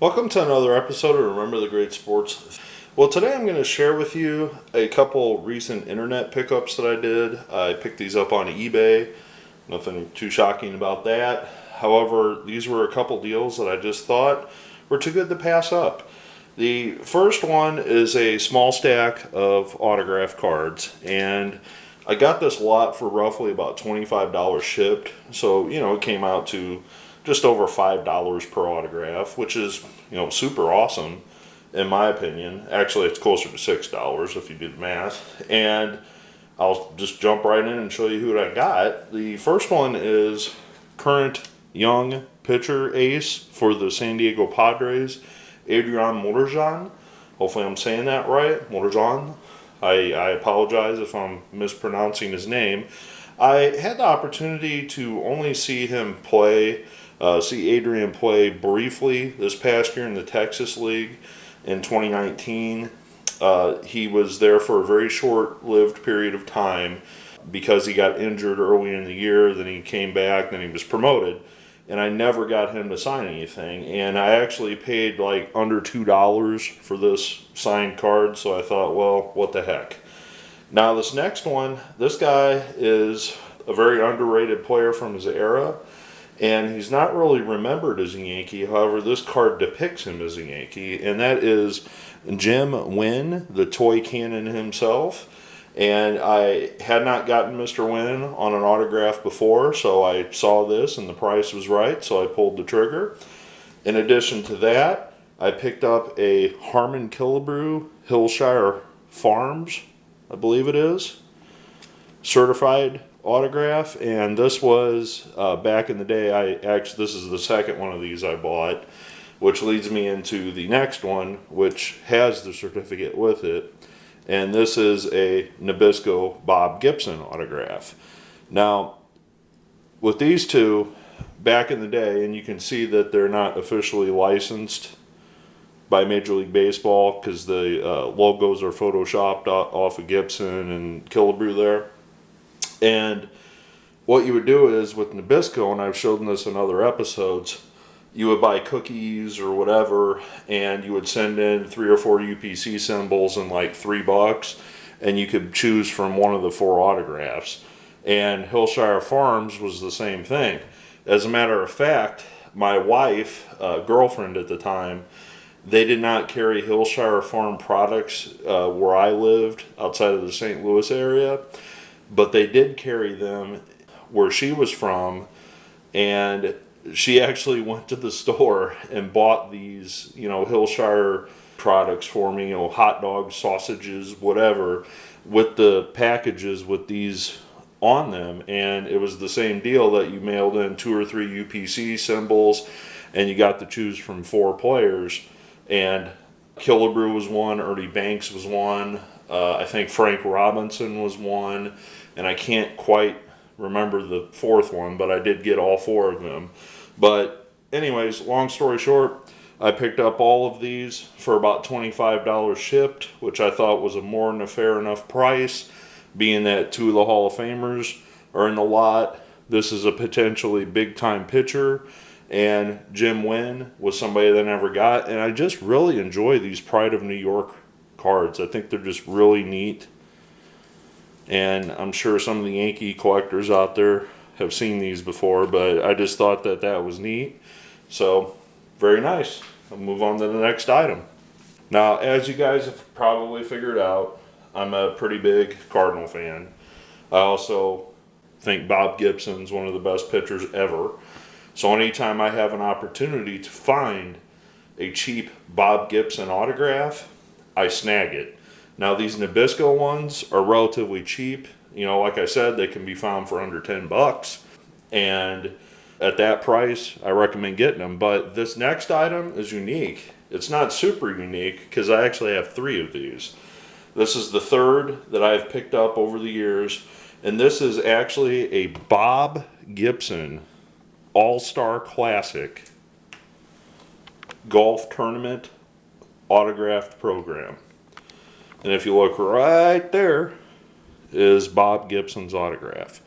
Welcome to another episode of Remember the Great Sports. Well, today I'm going to share with you a couple recent internet pickups that I did. I picked these up on eBay. Nothing too shocking about that. However, these were a couple deals that I just thought were too good to pass up. The first one is a small stack of autograph cards, and I got this lot for roughly about $25 shipped. So, it came out to just over $5 per autograph, which is, super awesome in my opinion. Actually, it's closer to $6 if you do the math. And I'll just jump right in and show you who I got. The first one is current young pitcher ace for the San Diego Padres, Adrian Motorjan. Hopefully I'm saying that right, Motorjan. I apologize if I'm mispronouncing his name. I had the opportunity to only see Adrian play briefly this past year in the Texas League in 2019. He was there for a very short-lived period of time because he got injured early in the year. Then he came back, then he was promoted, and I never got him to sign anything. And I actually paid like under $2 for this signed card, so I thought, well, what the heck. Now this next one, this guy is a very underrated player from his era, and he's not really remembered as a Yankee. However, this card depicts him as a Yankee, and that is Jim Wynn, the toy cannon himself. And I had not gotten Mr. Wynn on an autograph before, so I saw this and the price was right, so I pulled the trigger. In addition to that, I picked up a Harmon Killebrew Hillshire Farms, I believe it is, certified autograph. And this was back in the day. This is the second one of these I bought, which leads me into the next one, which has the certificate with it. And this is a Nabisco Bob Gibson autograph. Now, with these two, back in the day, and you can see that they're not officially licensed by Major League Baseball because the logos are photoshopped off of Gibson and Killebrew there. And what you would do is with Nabisco, and I've shown this in other episodes, you would buy cookies or whatever, and you would send in 3 or 4 UPC symbols and like $3, and you could choose from one of the 4 autographs. And Hillshire Farms was the same thing. As a matter of fact, my wife, girlfriend at the time, they did not carry Hillshire Farm products where I lived outside of the St. Louis area, but they did carry them where she was from, and she actually went to the store and bought these, Hillshire products for me, hot dogs, sausages, whatever, with the packages with these on them. And it was the same deal that you mailed in 2 or 3 UPC symbols, and you got to choose from 4 players. And Killebrew was one, Ernie Banks was one, I think Frank Robinson was one, and I can't quite remember the 4th one, but I did get all 4 of them. But anyways, long story short, I picked up all of these for about $25 shipped, which I thought was a more than a fair enough price, being that 2 of the Hall of Famers are in the lot. This is a potentially big-time pitcher, and Jim Wynn was somebody that I never got, and I just really enjoy these Pride of New York cards. I think they're just really neat, and I'm sure some of the Yankee collectors out there have seen these before, but I just thought that was neat. So, very nice. I'll move on to the next item. Now, as you guys have probably figured out, I'm a pretty big Cardinal fan. I also think Bob Gibson's one of the best pitchers ever. So anytime I have an opportunity to find a cheap Bob Gibson autograph, I snag it. Now, these Nabisco ones are relatively cheap. Like I said, they can be found for under $10. And at that price, I recommend getting them. But this next item is unique. It's not super unique because I actually have 3 of these. This is the 3rd that I've picked up over the years. And this is actually a Bob Gibson All-Star Classic golf tournament autographed program. And if you look right there, is Bob Gibson's autograph.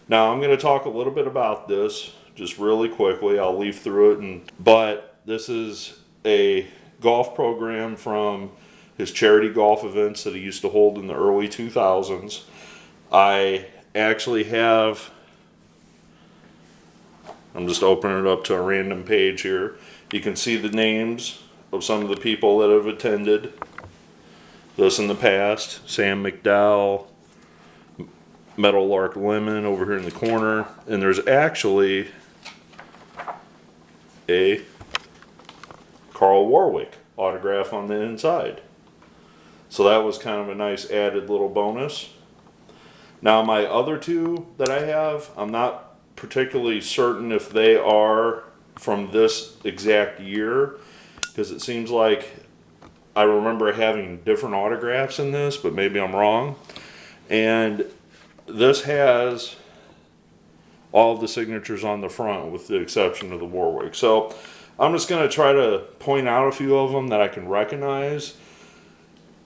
Now I'm going to talk a little bit about this just really quickly. I'll leaf through it, but this is a golf program from his charity golf events that he used to hold in the early 2000s. I actually have, I'm just opening it up to a random page here. You can see the names of some of the people that have attended this in the past. Sam McDowell, Meadowlark Lemon over here in the corner. And there's actually a Carl Warwick autograph on the inside. So that was kind of a nice added little bonus. Now my other two that I have, I'm not particularly certain if they are from this exact year, because it seems like I remember having different autographs in this, but maybe I'm wrong. And this has all of the signatures on the front with the exception of the Warwick. So I'm just going to try to point out a few of them that I can recognize.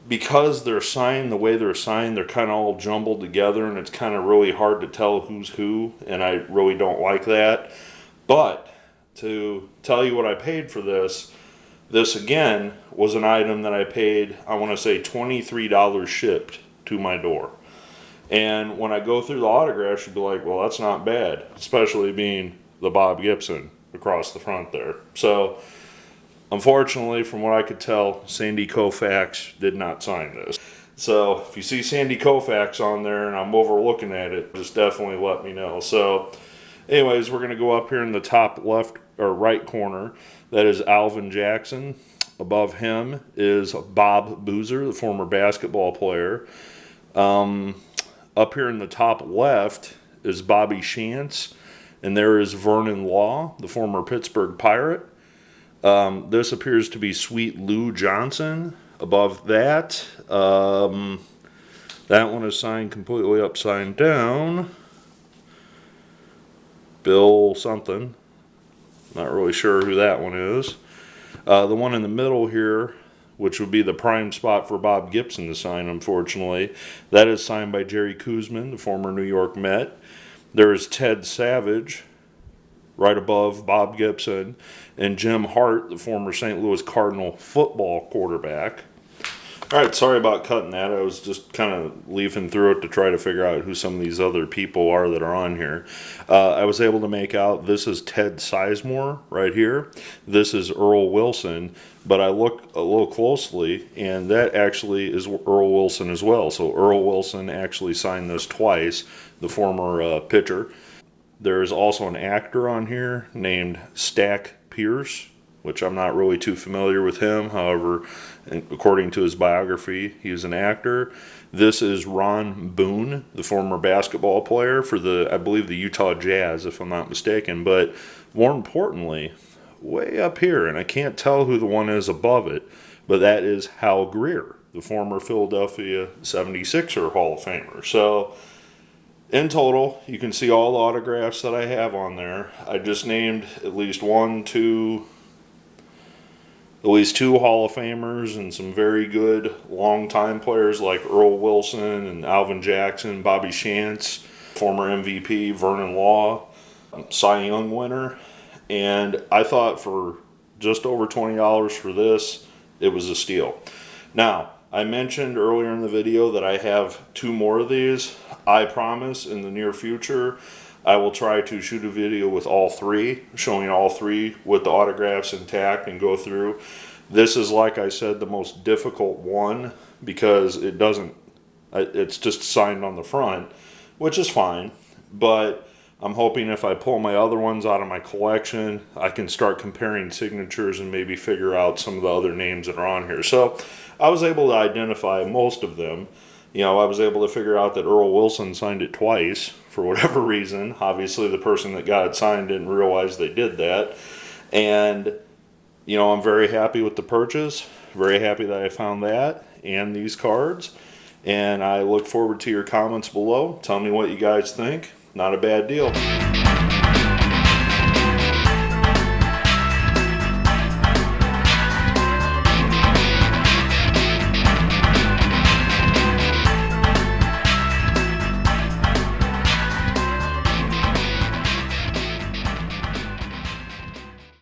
Because they're signed the way they're signed, they're kind of all jumbled together, and it's kind of really hard to tell who's who, and I really don't like that. But to tell you what I paid for this again was an item that I paid, I want to say $23 shipped to my door. And when I go through the autographs, you'd be like, well, that's not bad, especially being the Bob Gibson across the front there. So unfortunately, from what I could tell, Sandy Koufax did not sign this. So if you see Sandy Koufax on there and I'm overlooking at it, just definitely let me know. So anyways, we're going to go up here in the top left or right corner. That is Alvin Jackson. Above him is Bob Boozer, the former basketball player. Up here in the top left is Bobby Shantz. And there is Vernon Law, the former Pittsburgh Pirate. This appears to be Sweet Lou Johnson. Above that, that one is signed completely upside down. Bill something. Not really sure who that one is. The one in the middle here, which would be the prime spot for Bob Gibson to sign, unfortunately, that is signed by Jerry Koosman, the former New York Met. There is Ted Savage, right above Bob Gibson, and Jim Hart, the former St. Louis Cardinal football quarterback. All right, sorry about cutting that. I was just kind of leafing through it to try to figure out who some of these other people are that are on here. I was able to make out this is Ted Sizemore right here. This is Earl Wilson, but I looked a little closely, and that actually is Earl Wilson as well. So Earl Wilson actually signed this twice, the former pitcher. There's also an actor on here named Stack Pierce, which I'm not really too familiar with him. However, according to his biography, he's an actor. This is Ron Boone, the former basketball player for I believe the Utah Jazz, if I'm not mistaken. But more importantly, way up here, and I can't tell who the one is above it, but that is Hal Greer, the former Philadelphia 76er Hall of Famer. So in total, you can see all the autographs that I have on there. I just named at least two Hall of Famers and some very good long-time players like Earl Wilson and Alvin Jackson, Bobby Shantz, former MVP, Vernon Law, Cy Young winner. And I thought for just over $20 for this, it was a steal. Now, I mentioned earlier in the video that I have two more of these. I promise in the near future I will try to shoot a video with all three, showing all three with the autographs intact and go through. This is, like I said, the most difficult one because it's just signed on the front, which is fine. But I'm hoping if I pull my other ones out of my collection, I can start comparing signatures and maybe figure out some of the other names that are on here. So I was able to identify most of them. You know, I was able to figure out that Earl Wilson signed it twice for whatever reason. Obviously, the person that got it signed didn't realize they did that. And, you know, I'm very happy with the purchase. Very happy that I found that and these cards. And I look forward to your comments below. Tell me what you guys think. Not a bad deal.